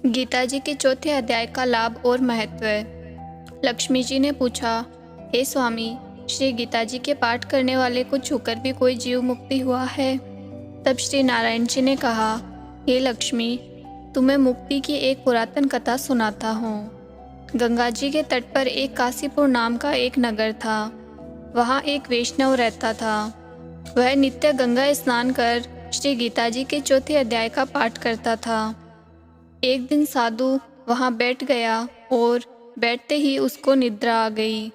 गीता जी के चौथे अध्याय का लाभ और महत्व। लक्ष्मी जी ने पूछा, हे स्वामी, श्री गीता जी के पाठ करने वाले को छूकर भी कोई जीव मुक्ति हुआ है? तब श्री नारायण जी ने कहा, हे लक्ष्मी, तुम्हें मुक्ति की एक पुरातन कथा सुनाता हूँ। गंगा जी के तट पर एक काशीपुर नाम का एक नगर था। वहाँ एक वैष्णव रहता था। वह नित्य गंगा स्नान कर श्री गीता जी के चौथे अध्याय का पाठ करता था। एक दिन साधु वहाँ बैठ गया और बैठते ही उसको निद्रा आ गई।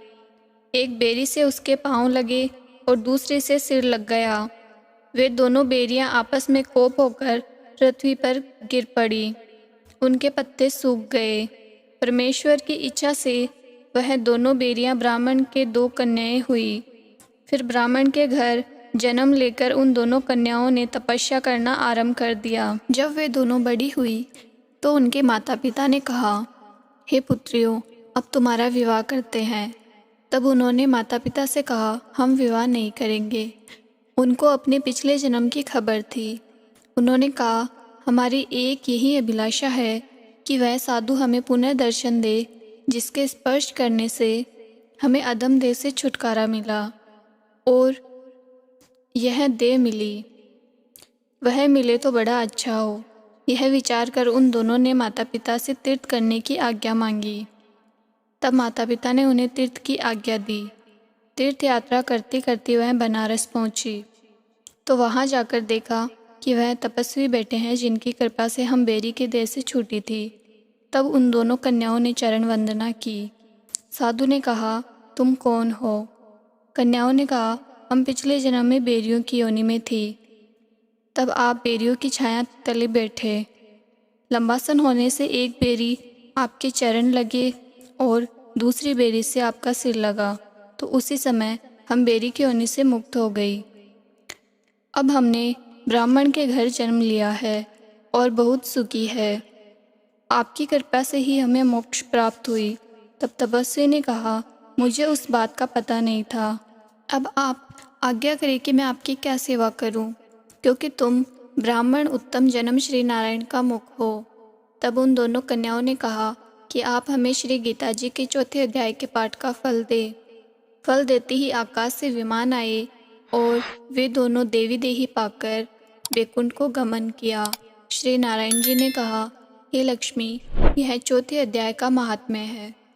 एक बेरी से उसके पांव लगे और दूसरे से सिर लग गया। वे दोनों बेरियां आपस में कोप होकर पृथ्वी पर गिर पड़ी। उनके पत्ते सूख गए। परमेश्वर की इच्छा से वह दोनों बेरियां ब्राह्मण के 2 कन्याएं हुई। फिर ब्राह्मण के घर जन्म लेकर उन दोनों कन्याओं ने तपस्या करना आरंभ कर दिया। जब वे दोनों बड़ी हुई तो उनके माता पिता ने कहा, हे पुत्रियों, अब तुम्हारा विवाह करते हैं। तब उन्होंने माता पिता से कहा, हम विवाह नहीं करेंगे। उनको अपने पिछले जन्म की खबर थी। उन्होंने कहा, हमारी एक यही अभिलाषा है कि वह साधु हमें पुनः दर्शन दे, जिसके स्पर्श करने से हमें अधम देह से छुटकारा मिला और यह देह मिली। वह मिले तो बड़ा अच्छा हो। यह विचार कर उन दोनों ने माता पिता से तीर्थ करने की आज्ञा मांगी। तब माता पिता ने उन्हें तीर्थ की आज्ञा दी। तीर्थ यात्रा करते करते वह बनारस पहुंची तो वहां जाकर देखा कि वह तपस्वी बैठे हैं, जिनकी कृपा से हम बेरी के देह से छूटी थी। तब उन दोनों कन्याओं ने चरण वंदना की। साधु ने कहा, तुम कौन हो? कन्याओं ने कहा, हम पिछले जन्म में बेरियों की योनि में थी। तब आप बेरियों की छाया तले बैठे। लंबासन होने से एक बेरी आपके चरण लगे और दूसरी बेरी से आपका सिर लगा, तो उसी समय हम बेरी की योनि से मुक्त हो गई। अब हमने ब्राह्मण के घर जन्म लिया है और बहुत सुखी है। आपकी कृपा से ही हमें मोक्ष प्राप्त हुई। तब तपस्वी ने कहा, मुझे उस बात का पता नहीं था। अब आप आज्ञा करें कि मैं आपकी क्या सेवा करूं, क्योंकि तुम ब्राह्मण उत्तम जन्म श्री नारायण का मुख हो। तब उन दोनों कन्याओं ने कहा कि आप हमें श्री गीता जी के चौथे अध्याय के पाठ का फल दे। फल देते ही आकाश से विमान आए और वे दोनों देवी देही पाकर वैकुंठ को गमन किया। श्री नारायण जी ने कहा, हे लक्ष्मी, यह चौथे अध्याय का महात्म्य है।